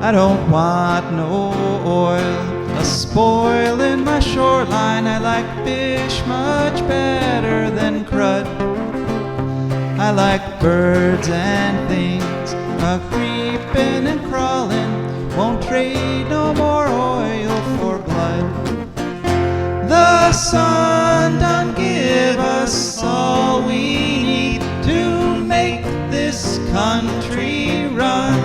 I don't want no oil a-spoiling my shoreline. I like fish much better than crud. I like birds and things a-creeping and crawling. Won't trade no more oil for blood. The sun done give us all we need to make this country run.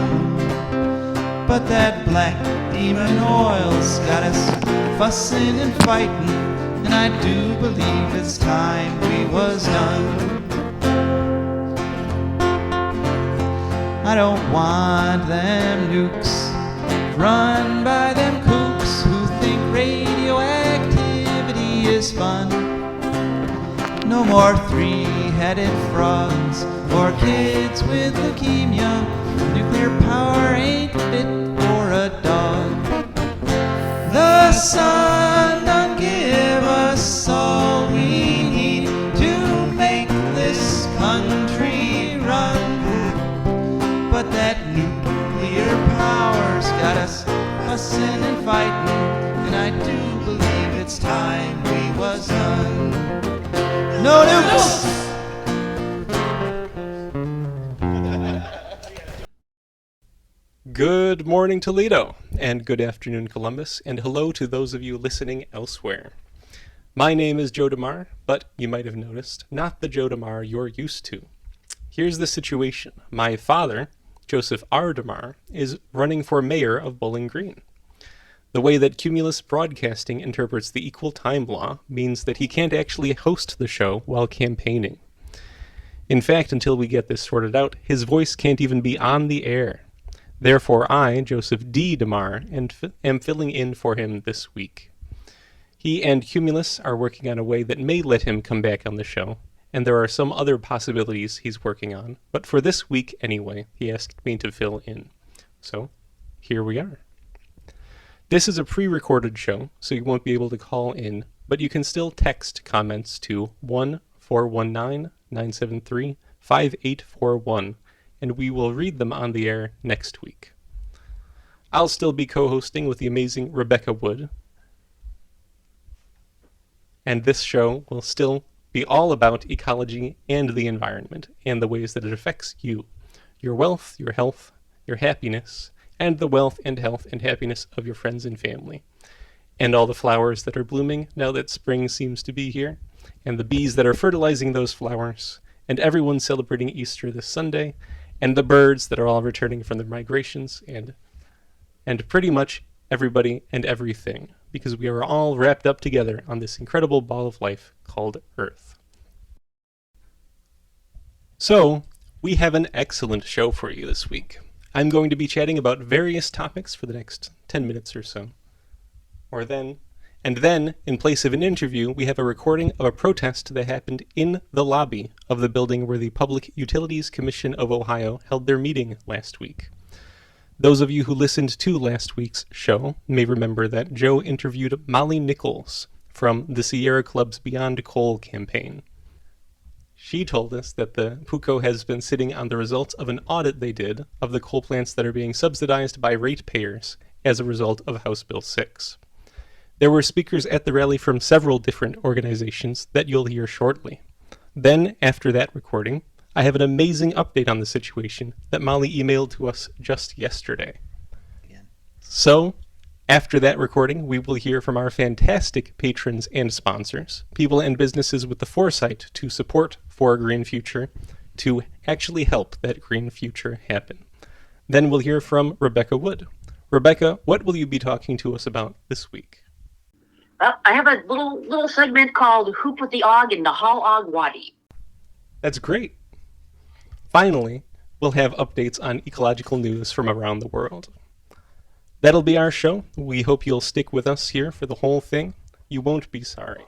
But that black demon oil's got us fussing and fighting, and I do believe it's time we was done. I don't want them nukes run by them kooks who think radioactivity is fun. No more three-headed frogs or kids with leukemia. Nuclear power ain't fit for a dog. The sun done give us all we need to make this country run. But that nuclear power's got us fussing and fighting, and I do believe it's time we was done. No nukes! Good morning, Toledo, and good afternoon, Columbus, and hello to those of you listening elsewhere. My name is Joe DeMare, but you might have noticed, not the Joe DeMare you're used to. Here's the situation. My father, Joseph R. DeMare, is running for mayor of Bowling Green. The way that Cumulus Broadcasting interprets the equal time law means that he can't actually host the show while campaigning. In fact, until we get this sorted out, his voice can't even be on the air. Therefore, I, Joseph D. DeMare, am filling in for him this week. He and Cumulus are working on a way that may let him come back on the show, and there are some other possibilities he's working on, but for this week anyway, he asked me to fill in. So, here we are. This is a pre-recorded show, so you won't be able to call in, but you can still text comments to 1-419-973-5841, and we will read them on the air next week. I'll still be co-hosting with the amazing Rebecca Wood, and this show will still be all about ecology and the environment, and the ways that it affects you, your wealth, your health, your happiness, and the wealth and health and happiness of your friends and family, and all the flowers that are blooming now that spring seems to be here, and the bees that are fertilizing those flowers, and everyone celebrating Easter this Sunday, and the birds that are all returning from their migrations, and pretty much everybody and everything, because we are all wrapped up together on this incredible ball of life called Earth. So, we have an excellent show for you this week. I'm going to be chatting about various topics for the next 10 minutes or so. And then, in place of an interview, we have a recording of a protest that happened in the lobby of the building where the Public Utilities Commission of Ohio held their meeting last week. Those of you who listened to last week's show may remember that Joe interviewed Molly Nichols from the Sierra Club's Beyond Coal campaign. She told us that the PUCO has been sitting on the results of an audit they did of the coal plants that are being subsidized by ratepayers as a result of House Bill 6. There were speakers at the rally from several different organizations that you'll hear shortly. Then, after that recording, I have an amazing update on the situation that Molly emailed to us just yesterday. So, after that recording, we will hear from our fantastic patrons and sponsors, people and businesses with the foresight to support For a Green Future, to actually help that green future happen. Then we'll hear from Rebecca Wood. Rebecca, what will you be talking to us about this week? Well, I have a little segment called Who Put the Og in the Hall Og Wadi. That's great. Finally, we'll have updates on ecological news from around the world. That'll be our show. We hope you'll stick with us here for the whole thing. You won't be sorry.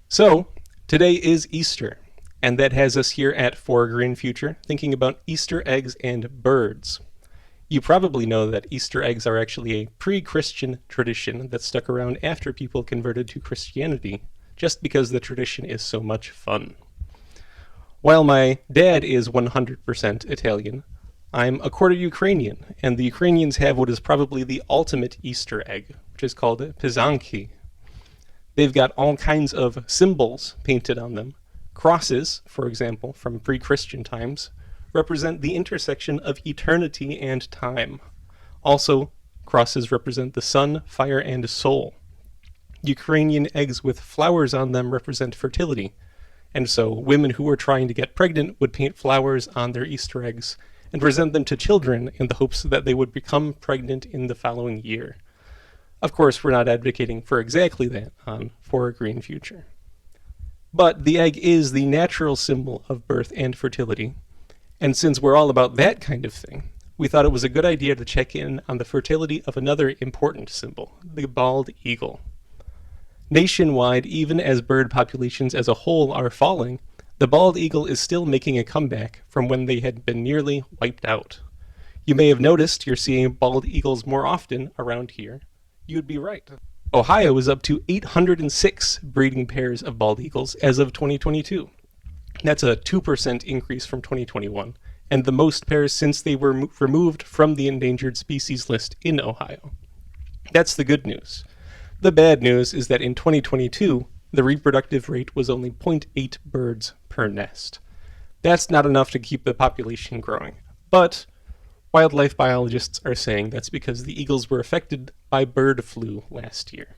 So, today is Easter, and that has us here at For a Green Future thinking about Easter eggs and birds. You probably know that Easter eggs are actually a pre-Christian tradition that stuck around after people converted to Christianity, just because the tradition is so much fun. While my dad is 100% Italian, I'm a quarter Ukrainian, and the Ukrainians have what is probably the ultimate Easter egg, which is called pizanki. They've got all kinds of symbols painted on them. Crosses, for example, from pre-Christian times, represent the intersection of eternity and time. Also, crosses represent the sun, fire, and soul. Ukrainian eggs with flowers on them represent fertility, and so women who were trying to get pregnant would paint flowers on their Easter eggs and present them to children in the hopes that they would become pregnant in the following year. Of course, we're not advocating for exactly that on For a Green Future. But the egg is the natural symbol of birth and fertility, and since we're all about that kind of thing, we thought it was a good idea to check in on the fertility of another important symbol, the bald eagle. Nationwide, even as bird populations as a whole are falling, the bald eagle is still making a comeback from when they had been nearly wiped out. You may have noticed you're seeing bald eagles more often around here. You'd be right. Ohio is up to 806 breeding pairs of bald eagles as of 2022. That's a 2% increase from 2021, and the most pairs since they were removed from the endangered species list in Ohio. That's the good news. The bad news is that in 2022, the reproductive rate was only 0.8 birds per nest. That's not enough to keep the population growing, but wildlife biologists are saying that's because the eagles were affected by bird flu last year.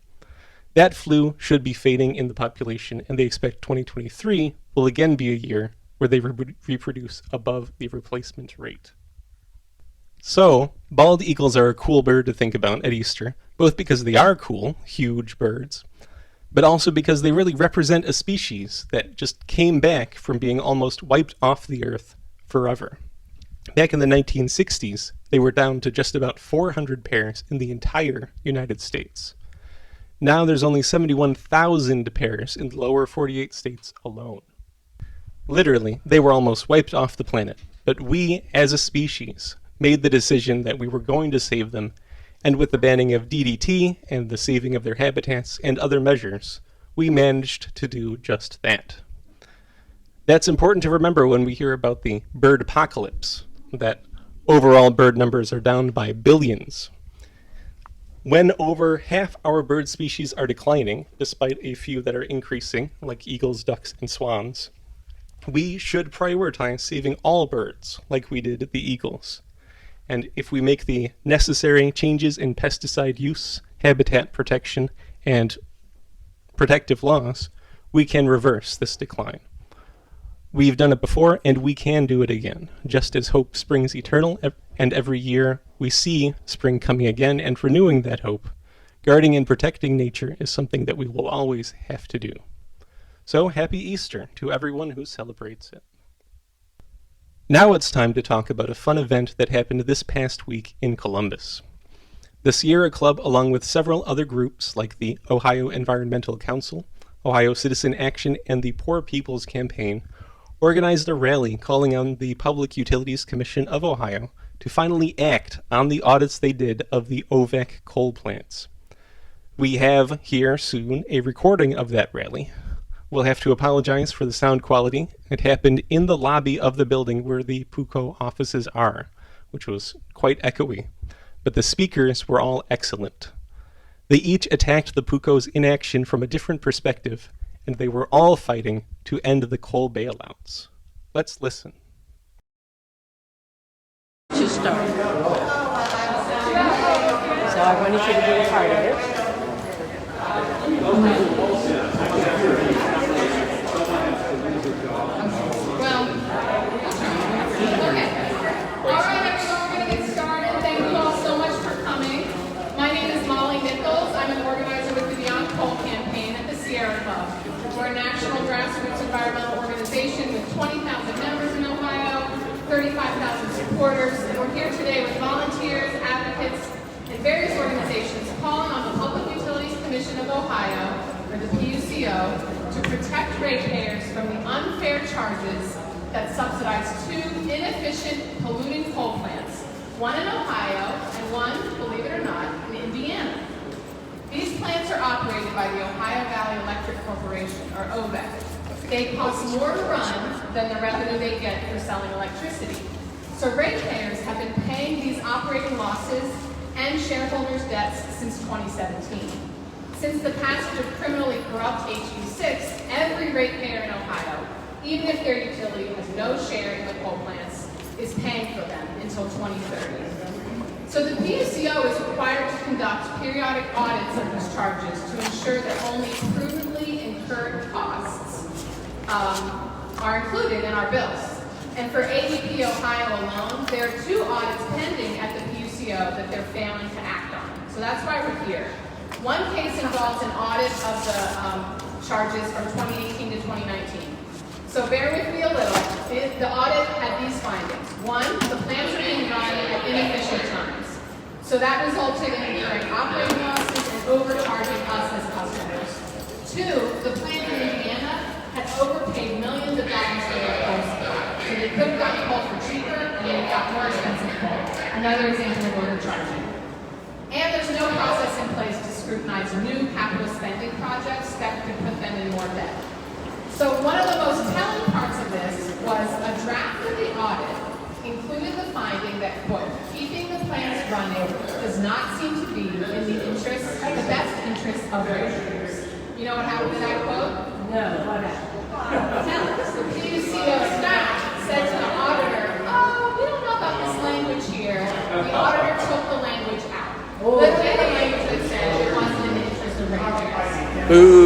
That flu should be fading in the population, and they expect 2023 will again be a year where they reproduce above the replacement rate. So, bald eagles are a cool bird to think about at Easter, both because they are cool, huge birds, but also because they really represent a species that just came back from being almost wiped off the earth forever. Back in the 1960s, they were down to just about 400 pairs in the entire United States. Now there's only 71,000 pairs in the lower 48 states alone. Literally, they were almost wiped off the planet, but we, as a species, made the decision that we were going to save them, and with the banning of DDT and the saving of their habitats and other measures, we managed to do just that. That's important to remember when we hear about the bird apocalypse, that overall bird numbers are down by billions. When over half our bird species are declining, despite a few that are increasing, like eagles, ducks, and swans, we should prioritize saving all birds, like we did the eagles. And if we make the necessary changes in pesticide use, habitat protection, and protective laws, we can reverse this decline. We've done it before, and we can do it again. Just as hope springs eternal, and every year we see spring coming again and renewing that hope, guarding and protecting nature is something that we will always have to do. So happy Easter to everyone who celebrates it. Now it's time to talk about a fun event that happened this past week in Columbus. The Sierra Club, along with several other groups like the Ohio Environmental Council, Ohio Citizen Action, and the Poor People's Campaign, organized a rally calling on the Public Utilities Commission of Ohio to finally act on the audits they did of the OVEC coal plants. We have here soon a recording of that rally. We'll have to apologize for the sound quality. It happened in the lobby of the building where the PUCO offices are, which was quite echoey, but the speakers were all excellent. They each attacked the PUCO's inaction from a different perspective, and they were all fighting to end the coal bailouts. Let's listen. To start. So I wanted you to be a part of it. We're a national grassroots environmental organization with 20,000 members in Ohio, 35,000 supporters, and we're here today with volunteers, advocates, and various organizations calling on the Public Utilities Commission of Ohio, or the PUCO, to protect ratepayers from the unfair charges that subsidize two inefficient polluting coal plants, one in Ohio and one, believe it or not, in Indiana. These plants are operated by the Ohio Valley Electric Corporation, or OVEC. They cost more to run than the revenue they get for selling electricity. So ratepayers have been paying these operating losses and shareholders' debts since 2017. Since the passage of criminally corrupt HB 6, every ratepayer in Ohio, even if their utility has no share in the coal plants, is paying for them until 2030. So the PUCO is required to conduct periodic audits of these charges to ensure that only prudently incurred costs are included in our bills. And for AEP Ohio alone, there are 2 audits pending at the PUCO that they're failing to act on. So that's why we're here. One case involves an audit of the charges from 2018 to 2019. So bear with me a little. The audit had these findings. 1, the plants are being run at inefficient times. So that resulted in incurring operating losses and overcharging us as customers. 2, the plant in Indiana had overpaid millions of dollars for their coal supply. So they could have gotten coal for cheaper and they got more expensive coal. Another example of overcharging. And there's no process in place to scrutinize new capital spending projects that could put them in more debt. So one of the most telling parts of this was a draft of the audit included the finding that, quote, keeping the plants running does not seem to be in the best interest of ratepayers. You know what happened to that quote? No, what happened? The PUCO staff said to the auditor, oh, we don't know about this language here. The auditor took the language out. Literally the language that said it wasn't in the interest of ratepayers.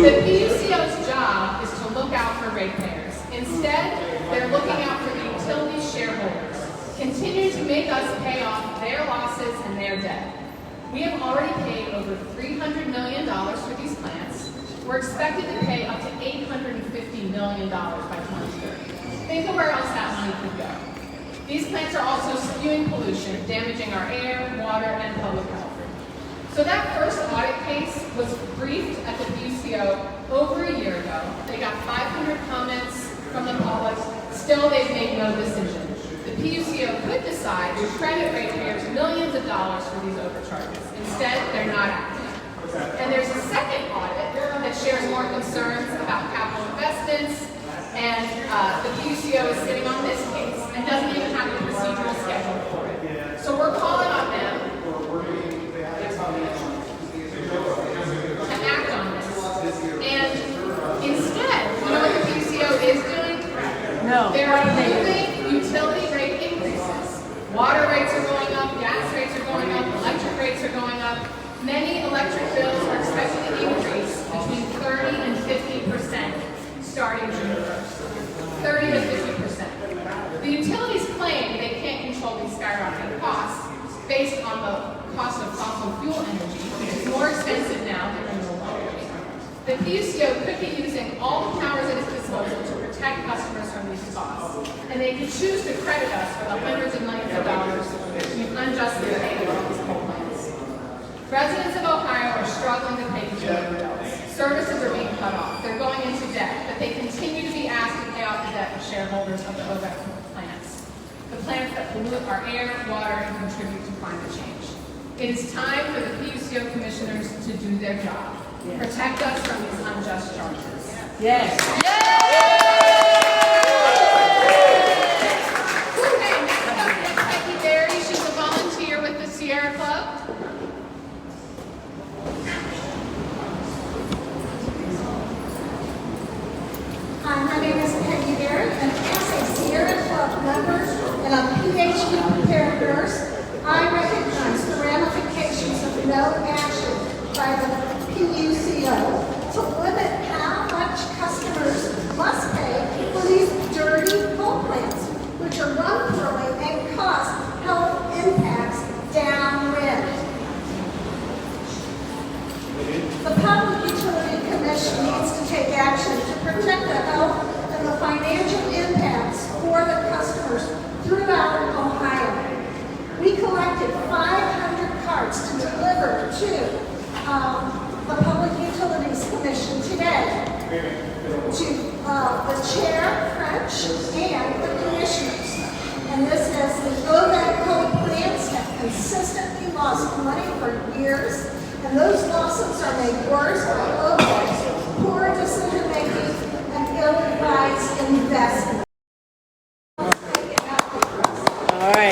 The PUCO's job is to look out for ratepayers. Instead, they're looking out for the utility shareholders, continue to make us pay off their losses and their debt. We have already paid over $300 million for these plants. We're expected to pay up to $850 million by 2030. Think of where else that money could go. These plants are also spewing pollution, damaging our air, water, and public health. So that first audit case was briefed at the PUCO over a year ago. They got 500 comments from the public. Still, they've made no decision. The PUCO could decide to credit ratepayers millions of dollars for these overcharges. Instead, they're not acting. And there's a second audit that shares more concerns about capital investments, and the PUCO is sitting on this case and doesn't even have a procedural schedule for it. So we're calling on them to act on this. And instead, you know what the PUCO is doing? No. They're approving utility rate increases. Water rates are going up, gas rates are going up, electric rates are going up. Many electric bills are expected to increase between 30 and 50% starting June 1st. 30 to 50%. The utilities claim they can't control these skyrocketing costs based on the cost of fossil fuel energy, which is more expensive now than renewable energy. The PUCO could be using all the powers at its disposal to protect customers from these costs, and they could choose to credit us for the hundreds of millions of dollars we've unjustly paid for these coal plants. Residents of Ohio are struggling to pay utility bills. Services are being cut off. They're going into debt, but they continue to be asked to pay off the debt of shareholders of the OVEC plants. The plants that pollute our air, water, and contribute to climate change. It is time for the PUCO commissioners to do their job. Protect us from these unjust charges. Yes. Okay, next up is Peggy Berry. She's a volunteer with the Sierra Club. Hi, my name is Peggy Barrett, and as a Sierra Club member and a PhD prepared nurse, I recognize the ramifications of no action by the PUCO to limit how much customers must pay for these dirty coal plants, which are run poorly and cause health impacts downwind. The Public Utility Commission needs to take action to protect the health and the financial impacts for the customers throughout Ohio. We collected 500 cards to deliver to the Public Utilities Commission today, to the chair, French, and the commissioners. And this says the OVEC coal plants have consistently lost money for years, and those losses are made worse by OVEC's poor decision-making and ill-advised investment. All right.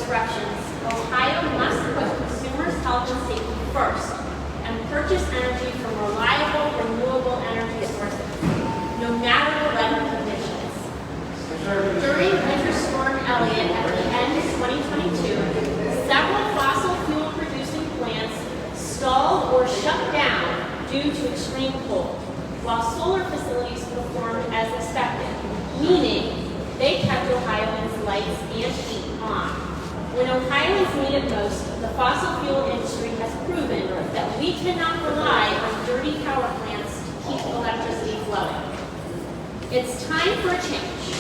disruptions, Ohio must put consumers' health and safety first and purchase energy from reliable, renewable energy sources, no matter the weather conditions. During Winter Storm Elliott at the end of 2022, several fossil fuel producing plants stalled or shut down due to extreme cold, while solar facilities performed as expected, meaning they kept Ohioans' lights and heat on. When Ohioans need it most, the fossil fuel industry has proven that we cannot rely on dirty power plants to keep electricity flowing. It's time for a change.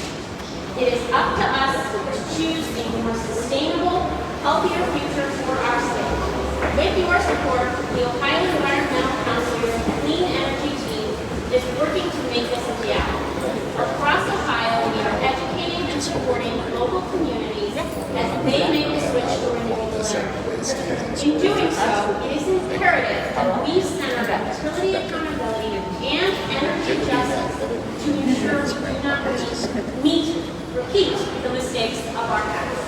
It is up to us to choose a more sustainable, healthier future for our state. With your support, the Ohio Environmental Council's Clean Energy Team is working to make this a reality. Across Ohio, we are educating and supporting local communities as they make the switch to renewable energy. In doing so, it is imperative that we center utility accountability and energy justice to ensure we do not repeat the mistakes of our past.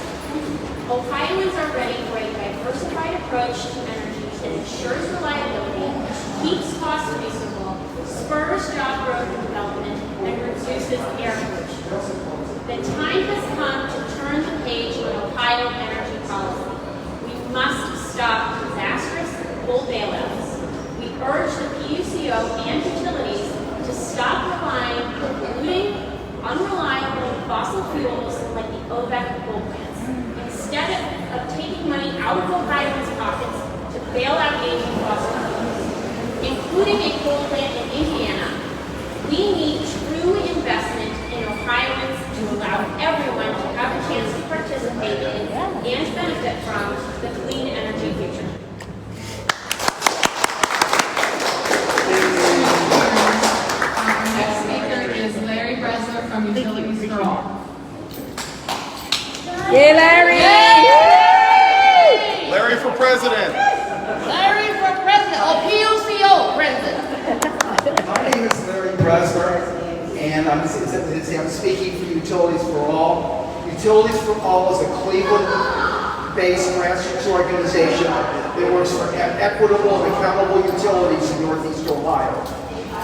Ohioans are ready for a diversified approach to energy that ensures reliability, keeps costs reasonable, spurs job growth and development, and reduces air pollution. The time has come to turn the page on Ohio energy policy. We must stop disastrous coal bailouts. We urge the PUCO and utilities to stop relying on polluting, unreliable fossil fuels like the OVEC coal plants. Instead of taking money out of Ohioans' pockets to bail out aging fossil fuels, including a coal plant in Indiana, we need true investment in Ohioans to allow everyone to have a chance to participate in and benefit from the clean energy future. Our next speaker is Larry Bresler from Utilities for All. Yay, Larry! Larry for president. Larry for president, PUCO president. My name is Larry Bresler, and I'm speaking for Utilities for All. Utilities for All is a Cleveland-based grassroots organization that works for equitable and accountable utilities in Northeast Ohio.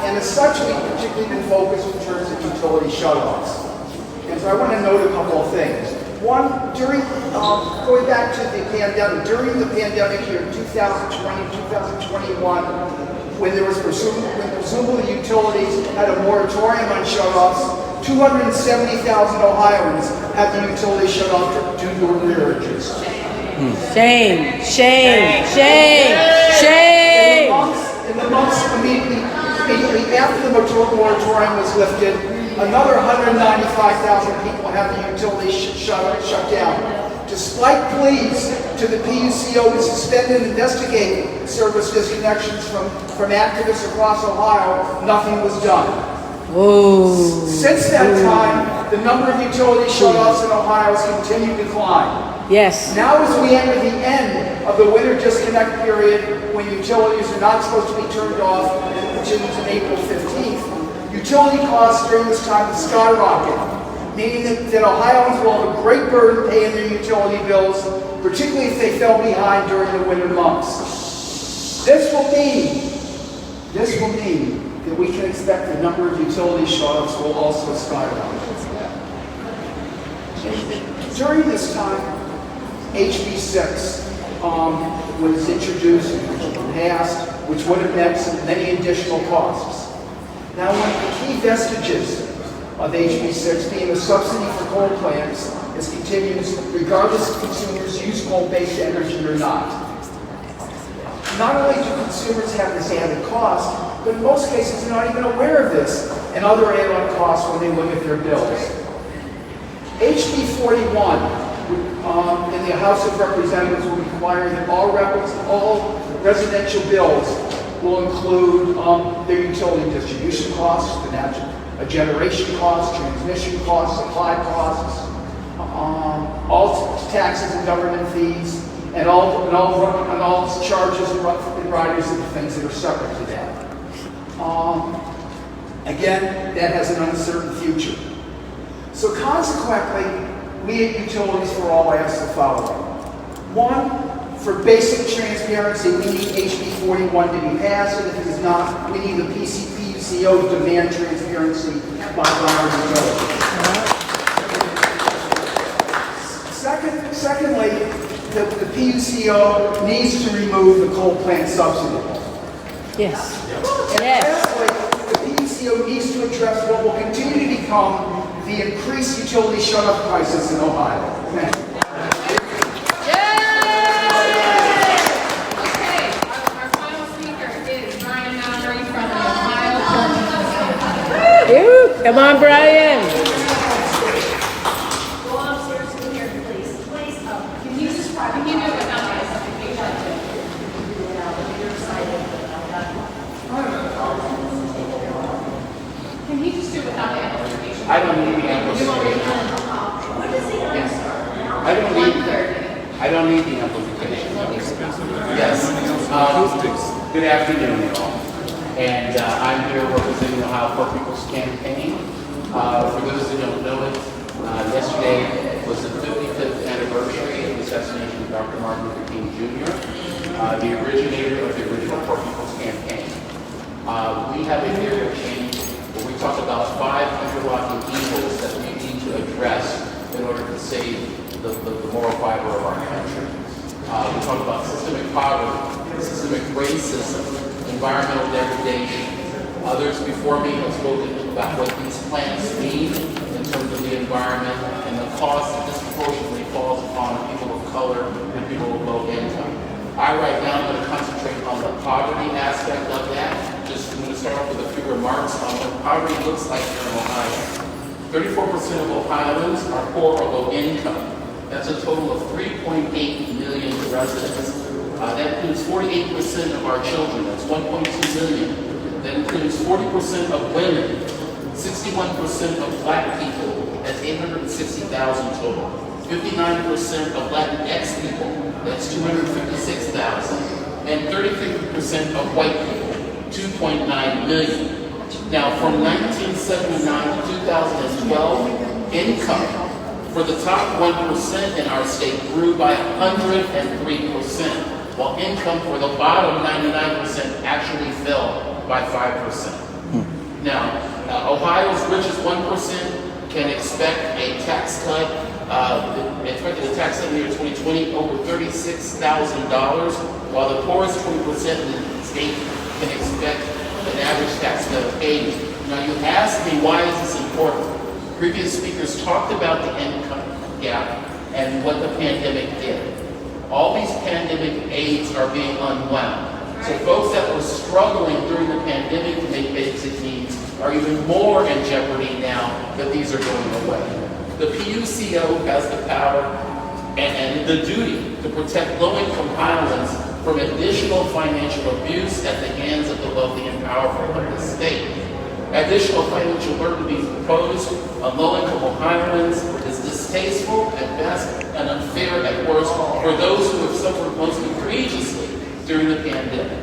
And as such, we've particularly been focused in terms of utility shutoffs. And so I want to note a couple of things. One, going back to the pandemic, during the pandemic year, 2020, 2021, when there was presumably utilities had a moratorium on shutoffs, 270,000 Ohioans had the utility shut off due to arrearages. Shame, shame, shame, shame. In the months immediately after the moratorium was lifted, another 195,000 people had the utility shut down. Despite pleas to the PUCO to suspend and investigate service disconnections from activists across Ohio, nothing was done. Whoa. Since that time, the number of utility shutoffs in Ohio has continued to climb. Yes. Now as we enter the end of the winter disconnect period, when utilities are not supposed to be turned off, which ends on April 15th, utility costs during this time will skyrocket, meaning that Ohioans will have a great burden paying their utility bills, particularly if they fell behind during the winter months. This will mean that we can expect the number of utility shutoffs will also skyrocket. During this time, HB 6 was introduced and passed, which would have meant many additional costs. Now, one of the key vestiges of HB 6 being a subsidy for coal plants is continues regardless if consumers use coal-based energy or not. Not only do consumers have this added cost, but in most cases they're not even aware of this and other added costs when they look at their bills. HB 41 in the House of Representatives will require that all residential bills will include their utility distribution costs, the generation costs, transmission costs, supply costs, all taxes and government fees, and all charges and riders and things that are separate to that. Again, that has an uncertain future. So consequently, we at Utilities for All ask the following. One, for basic transparency, we need HB 41 to be passed, and if it is not, we need the PUCO to demand transparency by our utilities. Secondly, the PUCO needs to remove the coal plant subsidy. Yes. And lastly, the PUCO needs to address what will continue to become the increased utility shut-off crisis in Ohio. Thank you. Okay, our final speaker is Brian Mallory from the Ohio Corporation. Come on, Brian. Go upstairs to here, please. Please, Can you just can you do it without the identification? Can you just do it without the identification? I don't need the amplification. I don't need the amplification. Yes. Good afternoon, y'all. And I'm here representing the Ohio Poor People's Campaign. For those who don't know it, yesterday was the 55th anniversary of the assassination of Dr. Martin Luther King Jr., the originator of the original Poor People's Campaign. We have a theory of change where we talk about 5 interlocking evils that we need to address in order to save the moral fiber of our country. We talk about systemic poverty, systemic racism, environmental degradation. Others before me have spoken about what these plants mean in terms of the environment and the cost that disproportionately falls upon people of color and people of low income. I right now am going to concentrate on the poverty aspect of that. I'm going to start off with a few remarks on what poverty looks like here in Ohio. 34% of Ohioans are poor or low income. That's a total of 3.8 million residents. That includes 48% of our children. That's 1.2 million. That includes 40% of women, 61% of black people. That's 860,000 total. 59% of Latinx people. That's 256,000. And 33% of white people. 2.9 million. Now, from 1979 to 2012, income for the top 1% in our state grew by 103%, while income for the bottom 99% actually fell by 5%. Now, Ohio's richest 1% can expect a tax cut, expected a tax cut in the year 2020 over $36,000, while the poorest 20% in the state can expect an average tax cut of $80,000. Now you ask me, why is this important? Previous speakers talked about the income gap and what the pandemic did. All these pandemic aids are being unwound. So folks that were struggling during the pandemic to make basic needs are even more in jeopardy now that these are going away. The PUCO has the power and the duty to protect low-income Ohioans from additional financial abuse at the hands of the wealthy and powerful of the state. Additional financial burden being imposed on low-income Ohioans is distasteful at best and unfair at worst for those who have suffered most egregiously during the pandemic.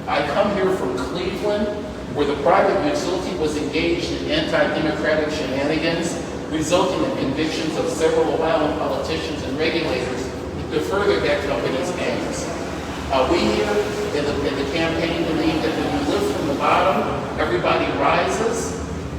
I come here from Cleveland, where the private utility was engaged in anti-democratic shenanigans, resulting in convictions of several Ohio politicians and regulators to further that company's aims. We here in the campaign believe that when you live from the bottom, everybody rises,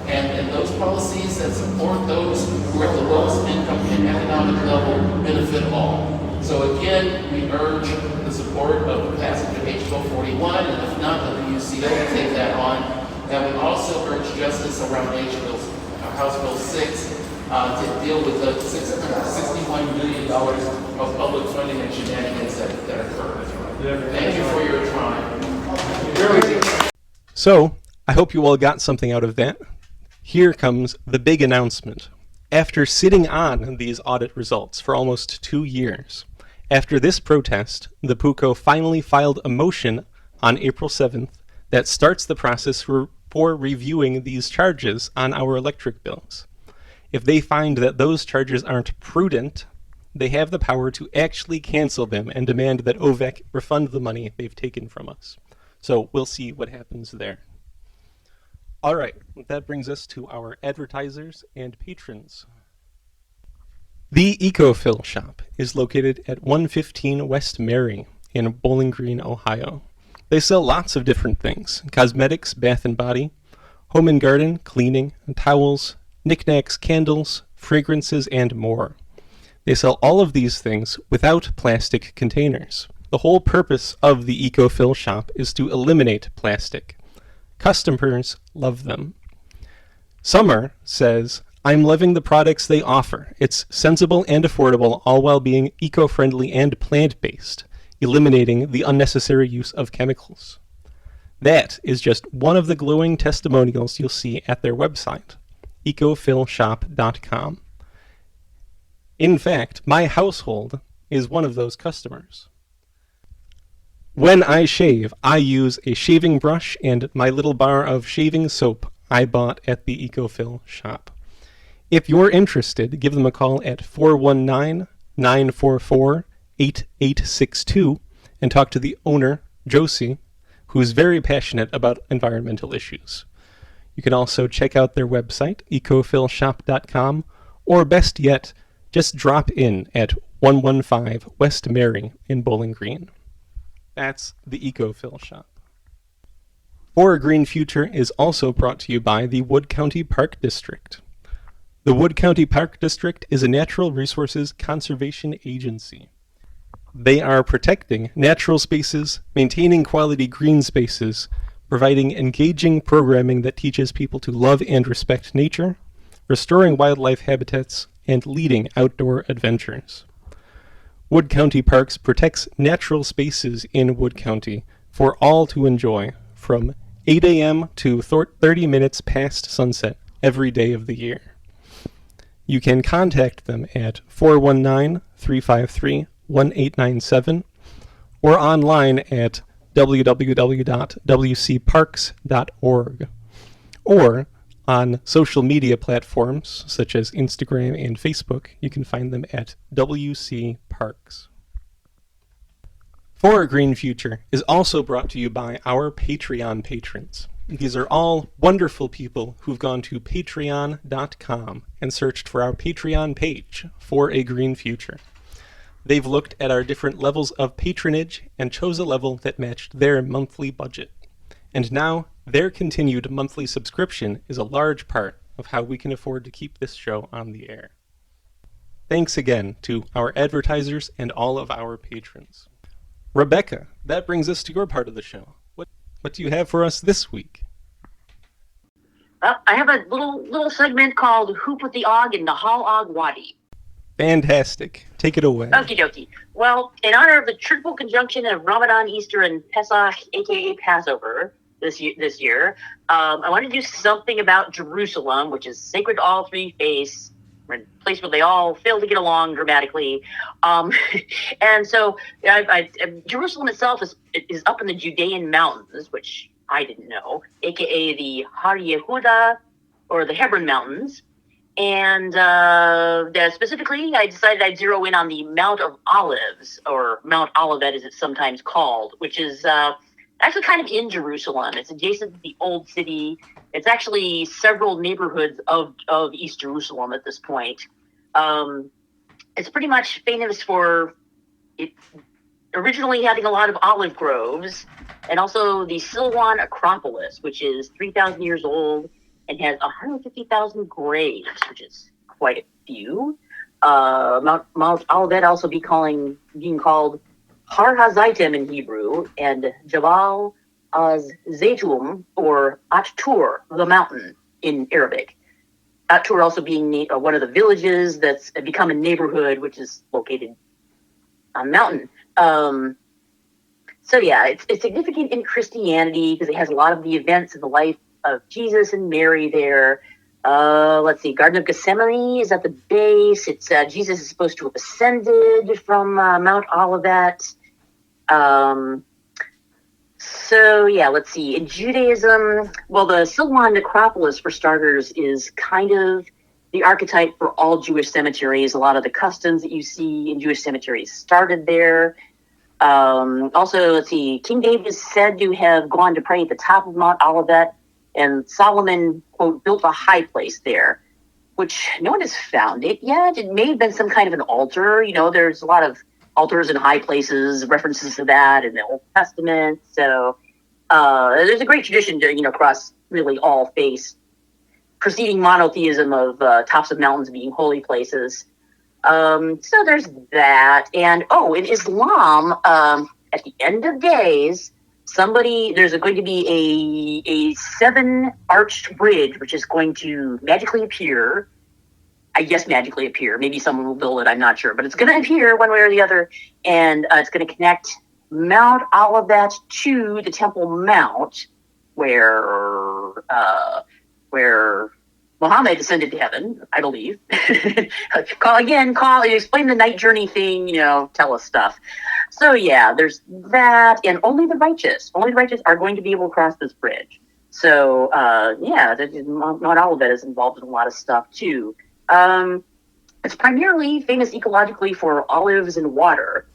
and those policies that support those who are at the lowest income and economic level benefit all. So again, we urge the support of the passage of H.B. 41, and if not, the PUCO will take that on. And we also urge justice around House Bill 6 to deal with the $61 million of public funding and shenanigans that occurred. Thank you for your time. So, I hope you all got something out of that. Here comes the big announcement. After sitting on these audit results for almost 2 years, after this protest, the PUCO finally filed a motion on April 7th that starts the process for reviewing these charges on our electric bills. If they find that those charges aren't prudent, they have the power to actually cancel them and demand that OVEC refund the money they've taken from us. So we'll see what happens there. All right, that brings us to our advertisers and patrons. The Ecofill shop is located at 115 West Mary in Bowling Green, Ohio. They sell lots of different things: cosmetics, bath and body, home and garden, cleaning, towels, knickknacks, candles, fragrances, and more. They sell all of these things without plastic containers. The whole purpose of the Ecofill shop is to eliminate plastic. Customers love them. Summer says, "I'm loving the products they offer. It's sensible and affordable, all while being eco-friendly and plant-based, eliminating the unnecessary use of chemicals." That is just one of the glowing testimonials you'll see at their website, ecofillshop.com. In fact, my household is one of those customers. When I shave, I use a shaving brush and my little bar of shaving soap I bought at the Ecofill shop. If you're interested, give them a call at 419-944-8862 and talk to the owner, Josie, who's very passionate about environmental issues. You can also check out their website, ecofillshop.com, or best yet, just drop in at 115 West Mary in Bowling Green. That's the Ecofill shop. For a Green Future is also brought to you by the Wood County Park District. The Wood County Park District is a natural resources conservation agency. They are protecting natural spaces, maintaining quality green spaces, providing engaging programming that teaches people to love and respect nature, restoring wildlife habitats, and leading outdoor adventures. Wood County Parks protects natural spaces in Wood County for all to enjoy from 8 a.m. to 30 minutes past sunset every day of the year. You can contact them at 419-353-1897 or online at www.wcparks.org, or on social media platforms such as Instagram and Facebook. You can find them at WC Parks. For a Green Future is also brought to you by our Patreon patrons. These are all wonderful people who've gone to patreon.com and searched for our Patreon page, For a Green Future. They've looked at our different levels of patronage and chose a level that matched their monthly budget. And now, their continued monthly subscription is a large part of how we can afford to keep this show on the air. Thanks again to our advertisers and all of our patrons. Rebecca, that brings us to your part of the show. What do you have for us this week? Well, I have a little segment called Who Put the Og in the Hal Og Wadi. Fantastic. Take it away. Okie dokie. Well, in honor of the triple conjunction of Ramadan, Easter, and Pesach, aka Passover, this year, I want to do something about Jerusalem, which is sacred to all three faiths, a place where they all fail to get along dramatically. And so Jerusalem itself is up in the Judean mountains, which I didn't know, aka the Har Yehuda, or the Hebron Mountains. And specifically, I decided I'd zero in on the Mount of Olives, or Mount Olivet as it's sometimes called, which is actually kind of in Jerusalem. It's adjacent to the Old City. It's actually several neighborhoods of East Jerusalem at this point. It's pretty much famous for it originally having a lot of olive groves, and also the Silwan Acropolis, which is 3,000 years old and has 150,000 graves, which is quite a few. Mount Olivet also being called Har HaZaitim in Hebrew, and Jabal Az-Zaytum, or At-Tur, the mountain in Arabic. At-Tur also being one of the villages that's become a neighborhood, which is located on a mountain. So yeah, it's significant in Christianity because it has a lot of the events of the life of Jesus and Mary there. Let's see, Garden of Gethsemane is at the base. It's Jesus is supposed to have ascended from Mount Olivet. So yeah, let's see. In Judaism, well, the Silwan Necropolis, for starters, is kind of the archetype for all Jewish cemeteries. A lot of the customs that you see in Jewish cemeteries started there. Also, let's see, King David is said to have gone to pray at the top of Mount Olivet, and Solomon, quote, built a high place there. which no one has found it yet. It may have been some kind of an altar. There's a lot of altars in high places, references to that in the Old Testament. So there's a great tradition, across really all faiths, preceding monotheism of tops of mountains being holy places. So there's that. And, in Islam, at the end of days, there's going to be a 7-arched bridge, which is going to magically appear. I guess magically appear. Maybe someone will build it. I'm not sure. But it's going to appear one way or the other. And it's going to connect Mount Olivet to the Temple Mount, where Muhammad ascended to heaven, I believe. Explain the night journey thing, tell us stuff. So yeah, there's that, and only the righteous are going to be able to cross this bridge. So Mount Olivet is involved in a lot of stuff too. It's primarily famous ecologically for olives and water.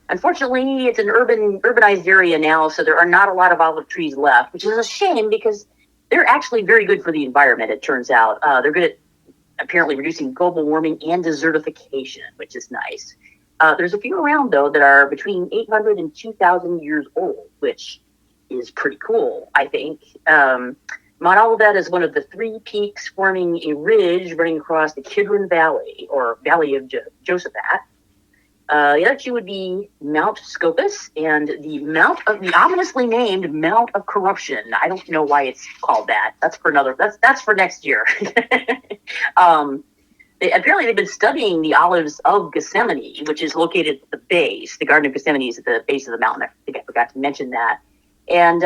Unfortunately, it's an urbanized area now, so there are not a lot of olive trees left, which is a shame because they're actually very good for the environment, it turns out. They're good at apparently reducing global warming and desertification, which is nice. There's a few around, though, that are between 800 and 2,000 years old, which is pretty cool, I think. Mount Olivet is one of the 3 peaks forming a ridge running across the Kidron Valley, or Valley of Josaphat. The other 2 would be Mount Scopus and the ominously named Mount of Corruption. I don't know why it's called that. That's for next year. Apparently they've been studying the olives of Gethsemane, which is located at the base. The Garden of Gethsemane is at the base of the mountain. I think I forgot to mention that. And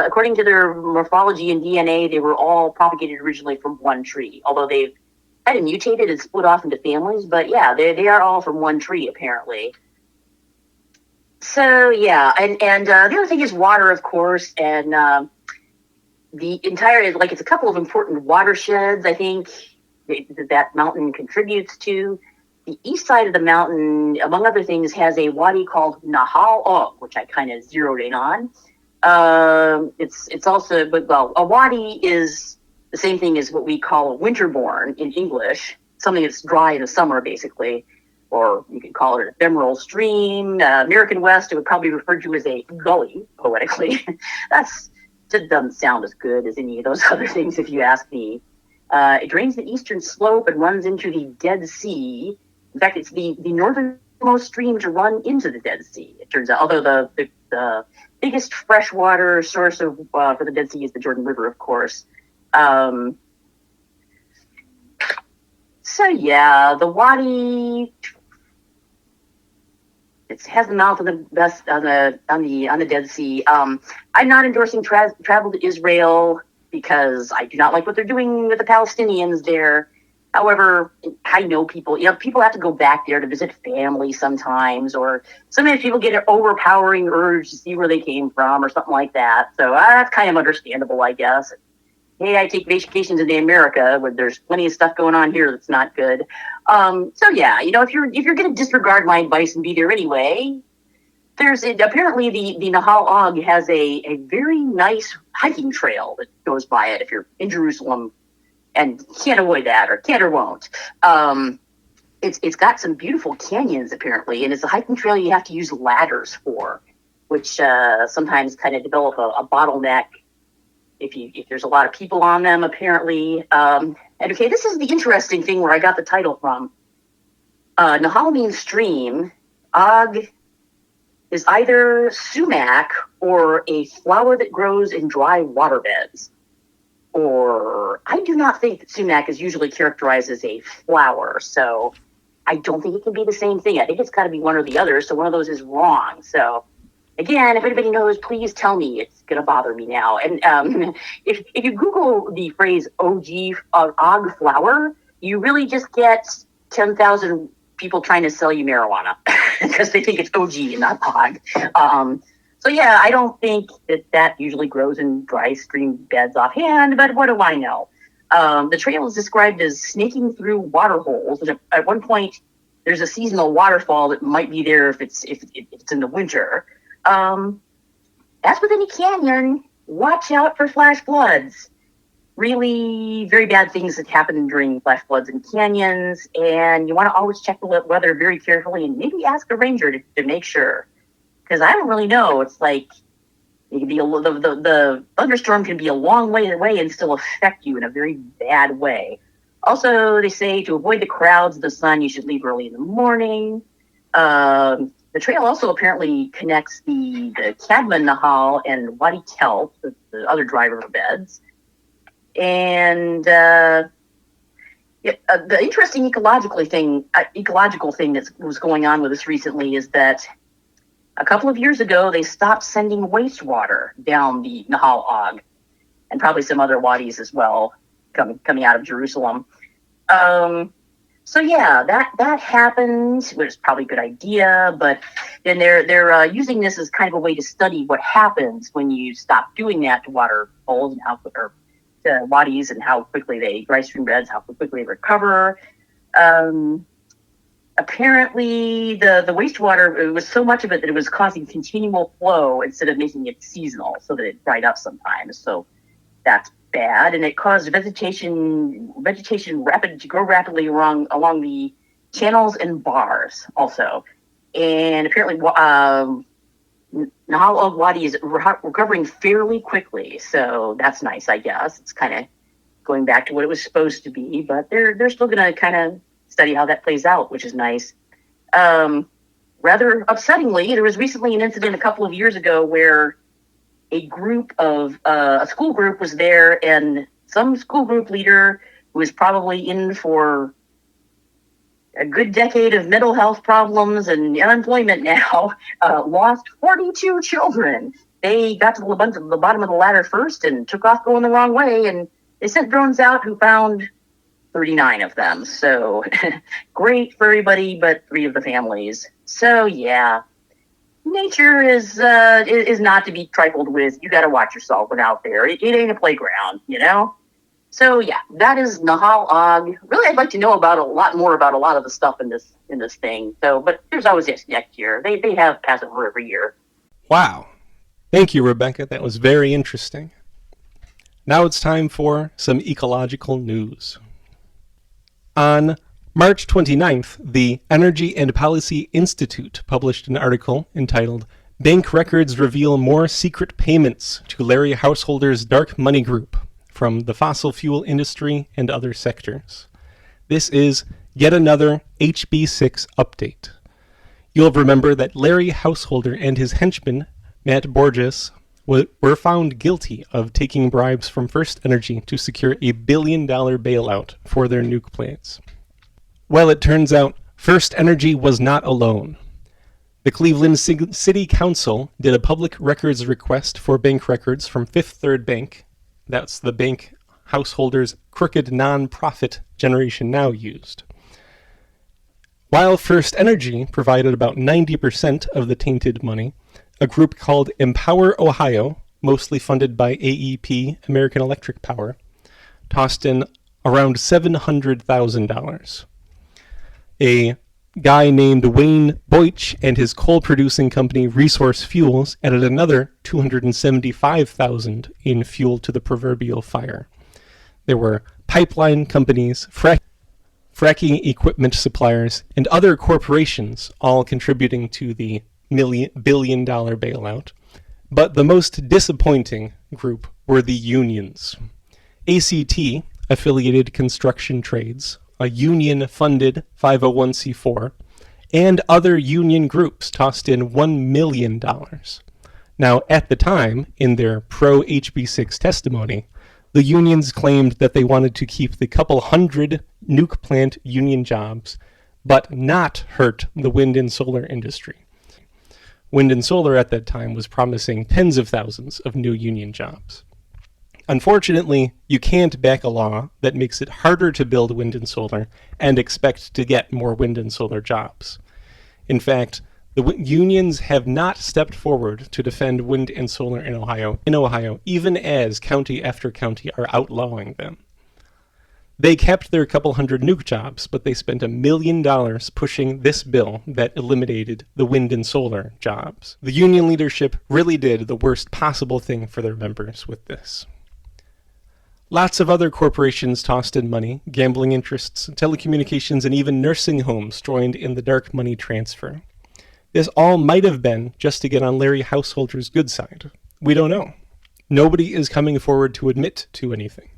according to their morphology and DNA, they were all propagated originally from one tree, although they've kind of mutated and split off into families. But yeah, they are all from one tree, apparently. So yeah, and the other thing is water, of course, and the entire, it's a couple of important watersheds, I think, that mountain contributes to. The east side of the mountain, among other things, has a wadi called Nahal Og, which I kind of zeroed in on. It's also, a wadi is the same thing as what we call a winterbourne in English, something that's dry in the summer, basically, or you could call it an ephemeral stream. American West, it would probably be referred to as a gully, poetically. Just doesn't sound as good as any of those other things, if you ask me. It drains the eastern slope and runs into the Dead Sea. In fact, it's the northernmost stream to run into the Dead Sea, it turns out, although the biggest freshwater source for the Dead Sea is the Jordan River, of course. So yeah, the wadi, it has the mouth of the best on the Dead Sea. I'm not endorsing travel to Israel because I do not like what they're doing with the Palestinians there. However, I know people, people have to go back there to visit family sometimes, or sometimes people get an overpowering urge to see where they came from or something like that. So that's kind of understandable, I guess. Hey, I take vacations in America where there's plenty of stuff going on here that's not good. So yeah, if you're going to disregard my advice and be there anyway, apparently the Nahal Og has a very nice hiking trail that goes by it if you're in Jerusalem and can't avoid that, or can't or won't. It's got some beautiful canyons apparently, and it's a hiking trail you have to use ladders for, which sometimes kind of develop a bottleneck if there's a lot of people on them, apparently. And okay, this is the interesting thing where I got the title from. Nahal means stream. Og is either sumac or a flower that grows in dry waterbeds. Or I do not think that sumac is usually characterized as a flower, so I don't think it can be the same thing. I think it's got to be one or the other, so one of those is wrong. So again, if anybody knows, please tell me. It's going to bother me now. And if you Google the phrase Og flower, you really just get 10,000 people trying to sell you marijuana because they think it's OG and not Og. So yeah, I don't think that usually grows in dry stream beds offhand, but what do I know? The trail is described as snaking through water holes, and at one point there's a seasonal waterfall that might be there if it's in the winter. As with any canyon, watch out for flash floods. really very bad things that happen during flash floods in canyons, and you want to always check the weather very carefully and maybe ask a ranger to make sure. Because I don't really know. It's like it can be the thunderstorm can be a long way away and still affect you in a very bad way. Also, they say to avoid the crowds of the sun, you should leave early in the morning. The trail also apparently connects the Cadman Nahal and Wadi Tel, the other dry river beds. And the interesting ecological thing that was going on with us recently is that a couple of years ago, they stopped sending wastewater down the Nahal Og, and probably some other wadis as well, coming out of Jerusalem. So yeah, that happened. It was probably a good idea, but then they're using this as kind of a way to study what happens when you stop doing that to water holes and to wadis and how quickly dry stream beds, how quickly they recover. Apparently, the wastewater, it was so much of it that it was causing continual flow instead of making it seasonal, so that it dried up sometimes. So that's bad, and it caused vegetation to grow rapidly along the channels and bars also. And apparently, Nahal Og Wadi is recovering fairly quickly, so that's nice, I guess. It's kind of going back to what it was supposed to be, but they're still going to kind of study how that plays out, which is nice. Rather upsettingly, there was recently an incident a couple of years ago where a school group was there, and some school group leader who was probably in for a good decade of mental health problems and unemployment now, lost 42 children. They got to the bottom of the ladder first and took off going the wrong way, and they sent drones out who found 39 of them. So great for everybody but 3 of the families. So yeah, nature is not to be trifled with. You got to watch yourself when out there. It ain't a playground, you know? So yeah, that is Nahal Og. Really, I'd like to know about a lot of the stuff in this thing. So, but there's always next year. They have Passover every year. Wow. Thank you, Rebecca. That was very interesting. Now it's time for some ecological news. On March 29th, the Energy and Policy Institute published an article entitled "Bank Records Reveal More Secret Payments to Larry Householder's Dark Money Group from the Fossil Fuel Industry and Other Sectors." This is yet another HB6 update. You'll remember that Larry Householder and his henchman, Matt Borges, were found guilty of taking bribes from First Energy to secure a $1 billion bailout for their nuke plants. Well, it turns out First Energy was not alone. The Cleveland City Council did a public records request for bank records from Fifth Third Bank. That's the bank Householder's crooked non-profit Generation Now used. While First Energy provided about 90% of the tainted money, a group called Empower Ohio, mostly funded by AEP, American Electric Power, tossed in around $700,000. A guy named Wayne Boych and his coal-producing company Resource Fuels added another $275,000 in fuel to the proverbial fire. There were pipeline companies, fracking equipment suppliers, and other corporations all contributing to the $1 billion bailout. But the most disappointing group were the unions. ACT, Affiliated Construction Trades, a union-funded 501c4, and other union groups tossed in $1 million. Now, at the time, in their pro-HB6 testimony, the unions claimed that they wanted to keep the couple hundred nuke plant union jobs, but not hurt the wind and solar industry. Wind and solar at that time was promising tens of thousands of new union jobs. Unfortunately, you can't back a law that makes it harder to build wind and solar and expect to get more wind and solar jobs. In fact, the unions have not stepped forward to defend wind and solar in Ohio, even as county after county are outlawing them. They kept their couple hundred nuke jobs, but they spent $1 million pushing this bill that eliminated the wind and solar jobs. The union leadership really did the worst possible thing for their members with this. Lots of other corporations tossed in money, gambling interests, telecommunications, and even nursing homes joined in the dark money transfer. This all might have been just to get on Larry Householder's good side. We don't know. Nobody is coming forward to admit to anything.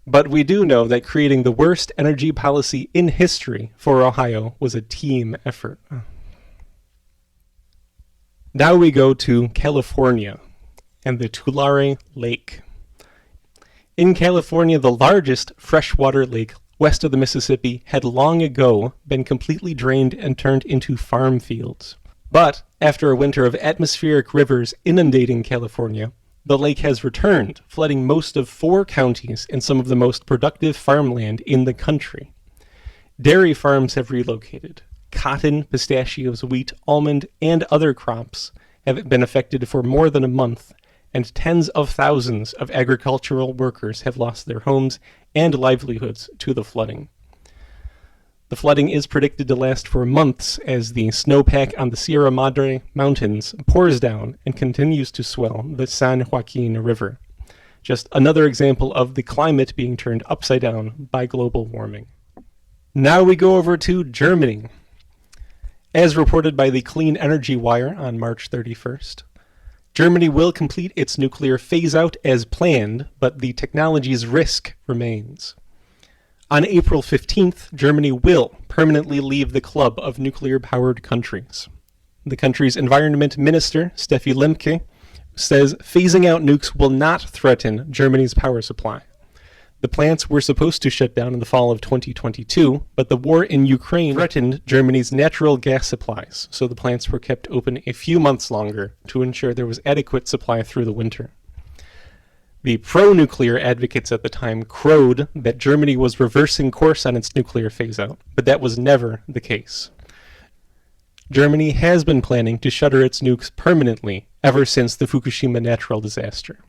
But we do know that creating the worst energy policy in history for Ohio was a team effort. Now we go to California and the Tulare Lake. In California, the largest freshwater lake west of the Mississippi had long ago been completely drained and turned into farm fields. But after a winter of atmospheric rivers inundating California, the lake has returned, flooding most of 4 counties and some of the most productive farmland in the country. Dairy farms have relocated. Cotton, pistachios, wheat, almond, and other crops have been affected for more than a month, and tens of thousands of agricultural workers have lost their homes and livelihoods to the flooding. The flooding is predicted to last for months as the snowpack on the Sierra Madre Mountains pours down and continues to swell the San Joaquin River. Just another example of the climate being turned upside down by global warming. Now we go over to Germany. As reported by the Clean Energy Wire on March 31st, Germany will complete its nuclear phase-out as planned, but the technology's risk remains. On April 15th, Germany will permanently leave the club of nuclear-powered countries. The country's environment minister, Steffi Lemke, says phasing out nukes will not threaten Germany's power supply. The plants were supposed to shut down in the fall of 2022, but the war in Ukraine threatened Germany's natural gas supplies, so the plants were kept open a few months longer to ensure there was adequate supply through the winter. The pro-nuclear advocates at the time crowed that Germany was reversing course on its nuclear phase-out, but that was never the case. Germany has been planning to shutter its nukes permanently ever since the Fukushima natural disaster.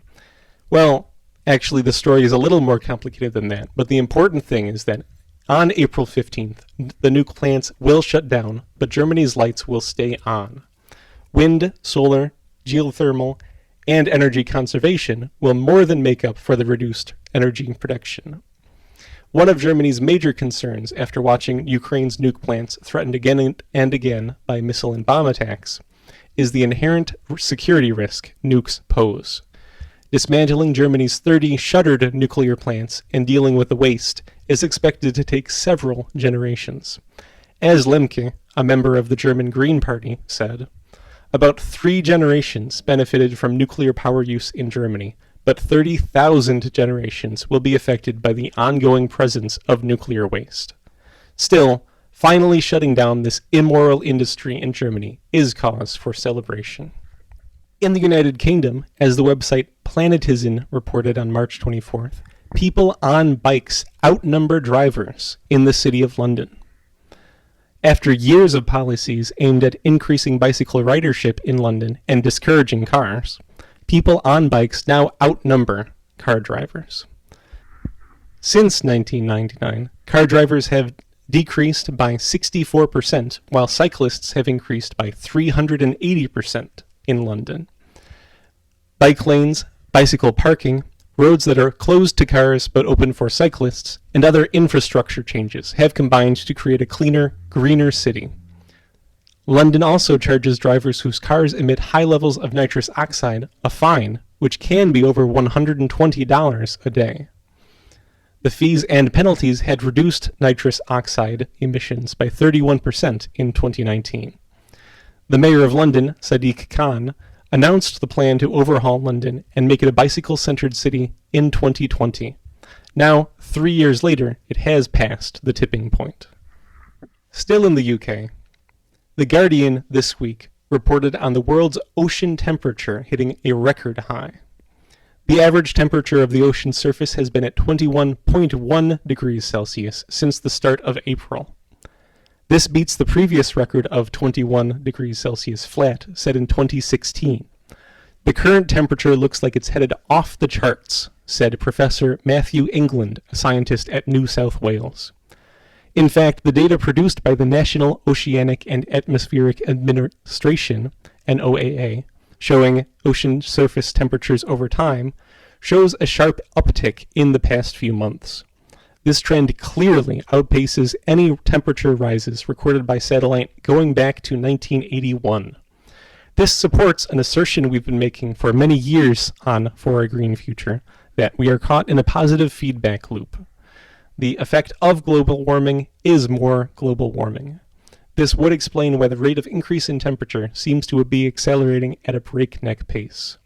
Well, actually, the story is a little more complicated than that, but the important thing is that on April 15th, the nuke plants will shut down, but Germany's lights will stay on. Wind, solar, geothermal, and energy conservation will more than make up for the reduced energy production. One of Germany's major concerns after watching Ukraine's nuke plants threatened again and again by missile and bomb attacks is the inherent security risk nukes pose. Dismantling Germany's 30 shuttered nuclear plants and dealing with the waste is expected to take several generations. As Lemke, a member of the German Green Party, said, about 3 generations benefited from nuclear power use in Germany, but 30,000 generations will be affected by the ongoing presence of nuclear waste. Still, finally shutting down this immoral industry in Germany is cause for celebration. In the United Kingdom, as the website Planetizen reported on March 24th, people on bikes outnumber drivers in the City of London. After years of policies aimed at increasing bicycle ridership in London and discouraging cars, people on bikes now outnumber car drivers. Since 1999, car drivers have decreased by 64%, while cyclists have increased by 380% in London. Bike lanes, bicycle parking, roads that are closed to cars but open for cyclists, and other infrastructure changes have combined to create a cleaner, greener city. London also charges drivers whose cars emit high levels of nitrous oxide a fine, which can be over $120 a day. The fees and penalties had reduced nitrous oxide emissions by 31% in 2019. The mayor of London, Sadiq Khan, announced the plan to overhaul London and make it a bicycle-centered city in 2020. Now, 3 years later, it has passed the tipping point. Still in the UK, The Guardian this week reported on the world's ocean temperature hitting a record high. The average temperature of the ocean surface has been at 21.1 degrees Celsius since the start of April. This beats the previous record of 21 degrees Celsius flat, set in 2016. The current temperature looks like it's headed off the charts, said Professor Matthew England, a scientist at New South Wales. In fact, the data produced by the National Oceanic and Atmospheric Administration, NOAA, showing ocean surface temperatures over time, shows a sharp uptick in the past few months. This trend clearly outpaces any temperature rises recorded by satellite going back to 1981. This supports an assertion we've been making for many years on For a Green Future, that we are caught in a positive feedback loop. The effect of global warming is more global warming. This would explain why the rate of increase in temperature seems to be accelerating at a breakneck pace.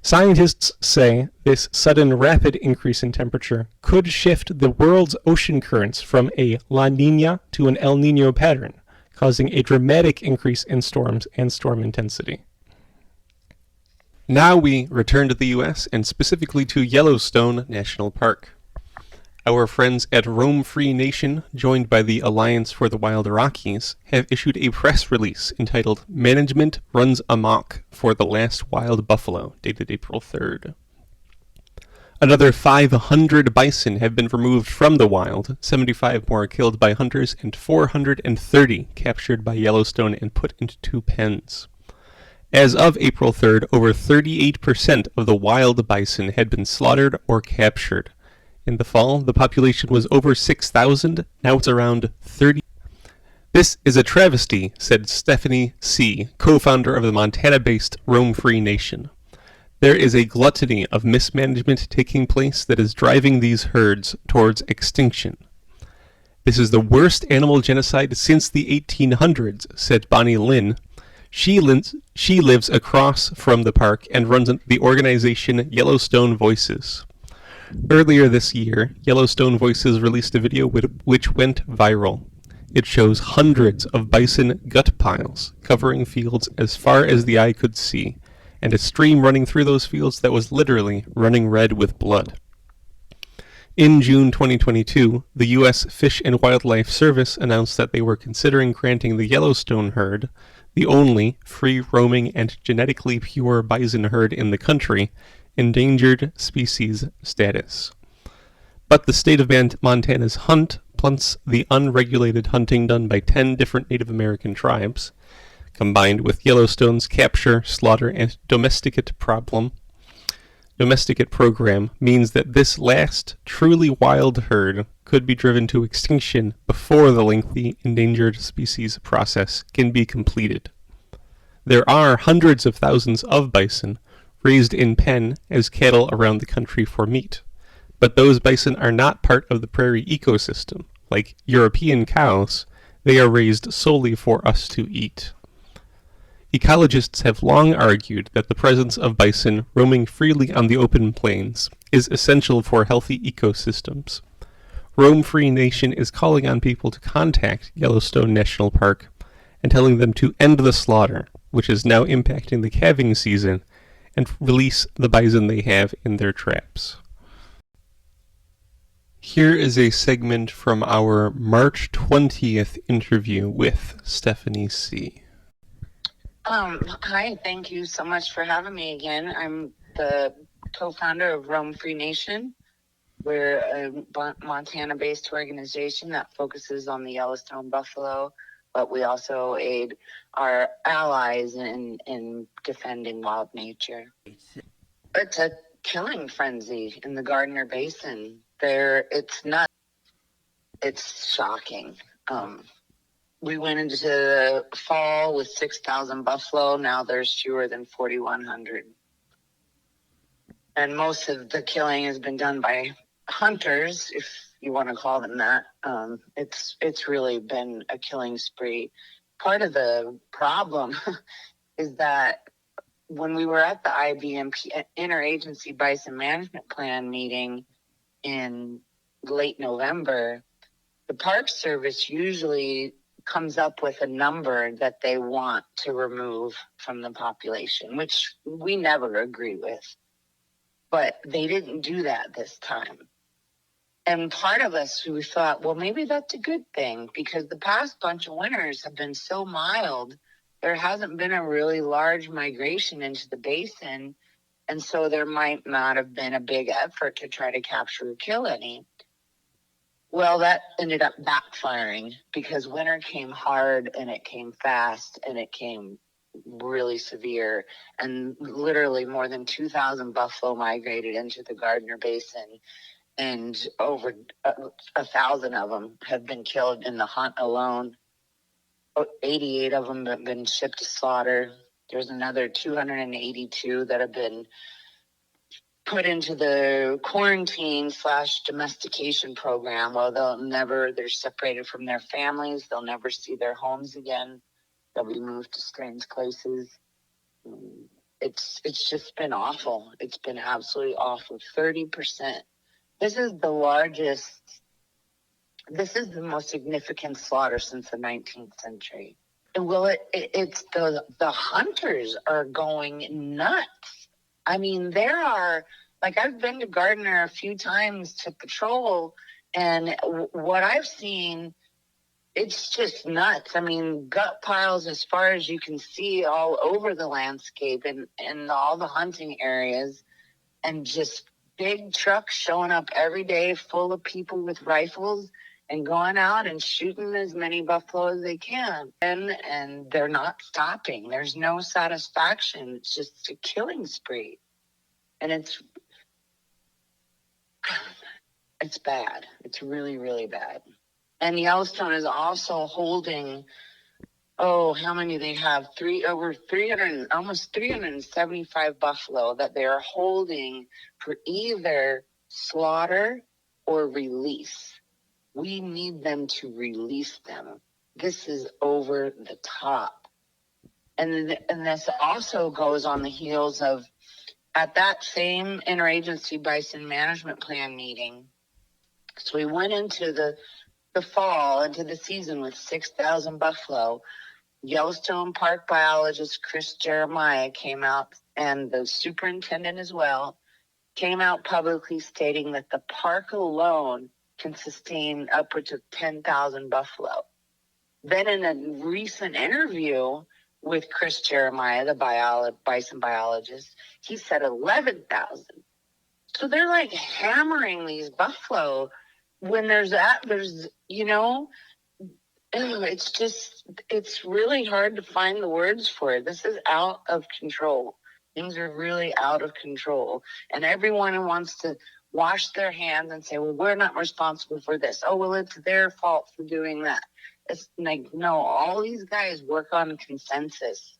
Scientists say this sudden rapid increase in temperature could shift the world's ocean currents from a La Niña to an El Niño pattern, causing a dramatic increase in storms and storm intensity. Now we return to the U.S. and specifically to Yellowstone National Park. Our friends at Roam Free Nation, joined by the Alliance for the Wild Rockies, have issued a press release entitled Management Runs Amok for the Last Wild Buffalo, dated April 3rd. Another 500 bison have been removed from the wild, 75 more killed by hunters, and 430 captured by Yellowstone and put into pens. As of April 3rd, over 38% of the wild bison had been slaughtered or captured. In the fall, the population was over 6,000, now it's around 30. This is a travesty, said Stephanie C., co-founder of the Montana-based Roam Free Nation. There is a gluttony of mismanagement taking place that is driving these herds towards extinction. This is the worst animal genocide since the 1800s, said Bonnie Lynn. She lives across from the park and runs the organization Yellowstone Voices. Earlier this year, Yellowstone Voices released a video which went viral. It shows hundreds of bison gut piles covering fields as far as the eye could see, and a stream running through those fields that was literally running red with blood. In June 2022, the U.S. Fish and Wildlife Service announced that they were considering granting the Yellowstone herd, the only free-roaming and genetically pure bison herd in the country, endangered species status. But the state of Montana's hunt, plus the unregulated hunting done by 10 different Native American tribes, combined with Yellowstone's capture, slaughter, and domesticate program, means that this last truly wild herd could be driven to extinction before the lengthy endangered species process can be completed. There are hundreds of thousands of bison raised in pen as cattle around the country for meat, but those bison are not part of the prairie ecosystem. Like European cows, they are raised solely for us to eat. Ecologists have long argued that the presence of bison roaming freely on the open plains is essential for healthy ecosystems. Roam Free Nation is calling on people to contact Yellowstone National Park and telling them to end the slaughter, which is now impacting the calving season, and release the bison they have in their traps. Here is a segment from our March 20th interview with Stephanie C. Hi, thank you so much for having me again. I'm the co-founder of Roam Free Nation. We're a Montana-based organization that focuses on the Yellowstone buffalo, but we also aid our allies in defending wild nature. It's a killing frenzy in the Gardner Basin. It's shocking. We went into the fall with 6,000 buffalo. Now there's fewer than 4,100. And most of the killing has been done by hunters, if you want to call them that. It's really been a killing spree. Part of the problem is that when we were at the IBMP Interagency Bison Management Plan meeting in late November, the Park Service usually comes up with a number that they want to remove from the population, which we never agree with. But they didn't do that this time. And part of us, we thought, well, maybe that's a good thing, because the past bunch of winters have been so mild, there hasn't been a really large migration into the basin, and so there might not have been a big effort to try to capture or kill any. Well, that ended up backfiring, because winter came hard, and it came fast, and it came really severe, and literally more than 2,000 buffalo migrated into the Gardner Basin, and over 1,000 of them have been killed in the hunt alone. 88 of them have been shipped to slaughter. There's another 282 that have been put into the quarantine / domestication program. Well, they're separated from their families. They'll never see their homes again. They'll be moved to strange places. It's just been awful. It's been absolutely awful. 30%. This is the most significant slaughter since the 19th century. Well, it's the hunters are going nuts. I mean, there are, like, I've been to Gardner a few times to patrol, and what I've seen, it's just nuts. I mean, gut piles as far as you can see all over the landscape and all the hunting areas, and just big trucks showing up every day full of people with rifles and going out and shooting as many buffalo as they can. And they're not stopping. There's no satisfaction. It's just a killing spree. And it's bad. It's really, really bad. And Yellowstone is also holding, how many they have? Over 300, almost 375 buffalo that they are holding for either slaughter or release. We need them to release them. This is over the top. And this also goes on the heels of, at that same interagency bison management plan meeting. So we went into the fall, into the season with 6,000 buffalo. Yellowstone Park biologist Chris Jeremiah came out, and the superintendent as well, came out publicly stating that the park alone can sustain upwards of 10,000 buffalo. Then in a recent interview with Chris Jeremiah, the bison biologist, he said 11,000. So they're like hammering these buffalo when it's really hard to find the words for it. This is out of control. Things are really out of control. And everyone wants to wash their hands and say, well, we're not responsible for this. Oh, well, it's their fault for doing that. It's like, no, all these guys work on consensus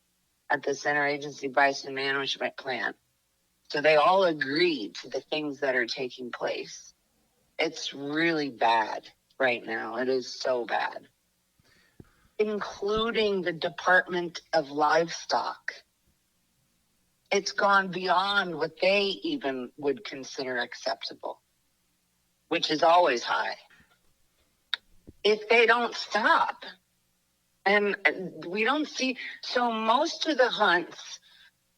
at the interagency bison management plan. So they all agree to the things that are taking place. It's really bad right now. It is so bad. Including the Department of Livestock. It's gone beyond what they even would consider acceptable, which is always high. If they don't stop, and we don't see, so most of the hunts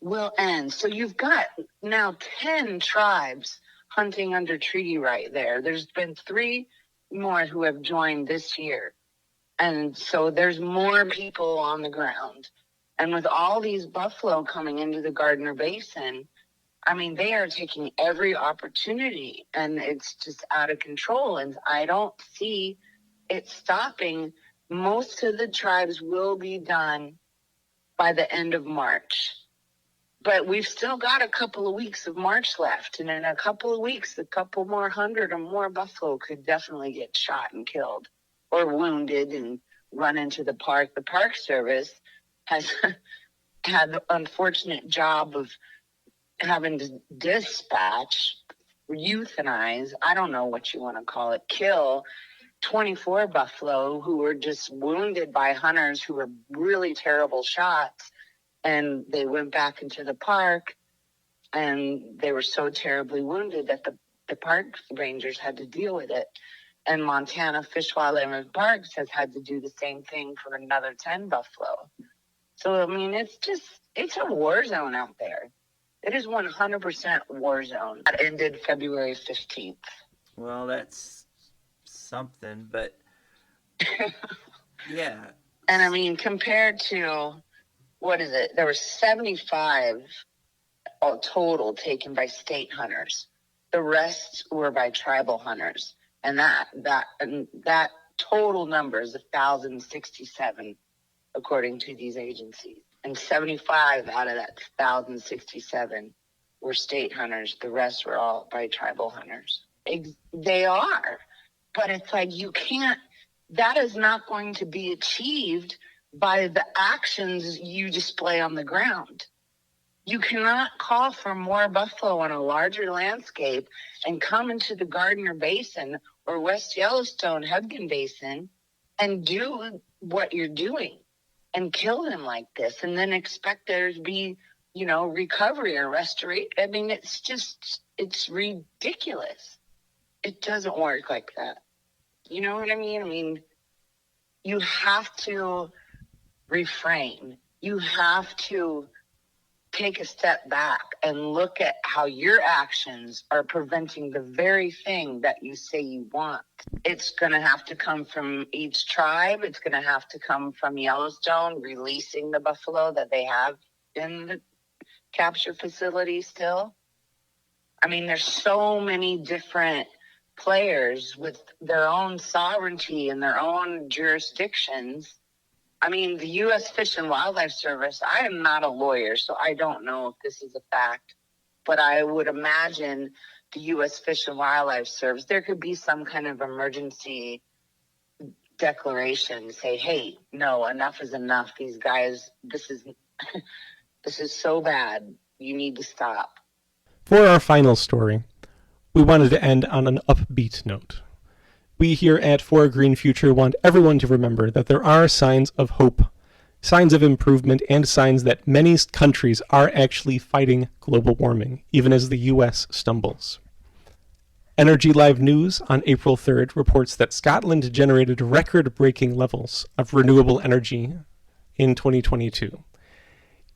will end. So you've got now 10 tribes hunting under treaty right there. There's been 3 more who have joined this year. And so there's more people on the ground. And with all these buffalo coming into the Gardner Basin, I mean, they are taking every opportunity, and it's just out of control. And I don't see it stopping. Most of the tribes will be done by the end of March. But we've still got a couple of weeks of March left. And in a couple of weeks, a couple more 100 or more buffalo could definitely get shot and killed or wounded and run into the park. The Park Service has had the unfortunate job of having to dispatch, euthanize, I don't know what you want to call it, kill 24 buffalo who were just wounded by hunters who were really terrible shots. And they went back into the park, and they were so terribly wounded that the park rangers had to deal with it. And Montana Fish, Wildlife, and Parks has had to do the same thing for another 10 buffalo. So, I mean, it's a war zone out there. It is 100% war zone. That ended February 15th. Well, that's something, but yeah. And I mean, compared to, what is it? There were 75 total taken by state hunters. The rest were by tribal hunters. And that total number is 1,067, according to these agencies. And 75 out of that 1,067 were state hunters. The rest were all by tribal hunters. They are. But it's like you can't, that is not going to be achieved by the actions you display on the ground. You cannot call for more buffalo on a larger landscape and come into the Gardner Basin or West Yellowstone Hudson Basin and do what you're doing and kill them like this and then expect there to be, recovery or restoration. I mean, it's ridiculous. It doesn't work like that. You know what I mean? I mean, you have to refrain. You have to take a step back and look at how your actions are preventing the very thing that you say you want. It's going to have to come from each tribe. It's going to have to come from Yellowstone releasing the buffalo that they have in the capture facility still. I mean, there's so many different players with their own sovereignty and their own jurisdictions. I mean, the U.S. Fish and Wildlife Service, I am not a lawyer, so I don't know if this is a fact, but I would imagine the U.S. Fish and Wildlife Service, there could be some kind of emergency declaration, say, hey, no, enough is enough. These guys, this is so bad. You need to stop. For our final story, we wanted to end on an upbeat note. We here at For a Green Future want everyone to remember that there are signs of hope, signs of improvement, and signs that many countries are actually fighting global warming, even as the U.S. stumbles. Energy Live News on April 3rd reports that Scotland generated record-breaking levels of renewable energy in 2022.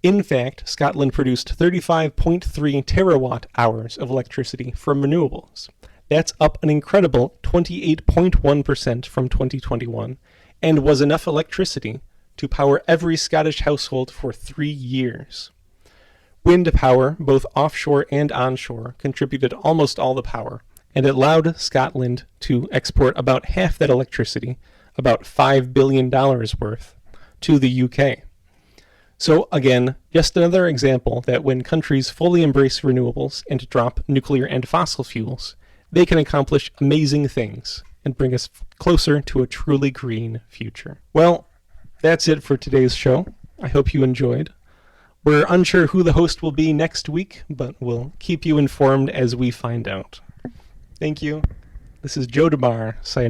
In fact, Scotland produced 35.3 terawatt hours of electricity from renewables. That's up an incredible 28.1% from 2021, and was enough electricity to power every Scottish household for 3 years. Wind power, both offshore and onshore, contributed almost all the power, and it allowed Scotland to export about half that electricity, about $5 billion worth, to the UK. So again, just another example that when countries fully embrace renewables and drop nuclear and fossil fuels, they can accomplish amazing things and bring us closer to a truly green future. Well, that's it for today's show. I hope you enjoyed. We're unsure who the host will be next week, but we'll keep you informed as we find out. Thank you. This is Joe DeMare signing.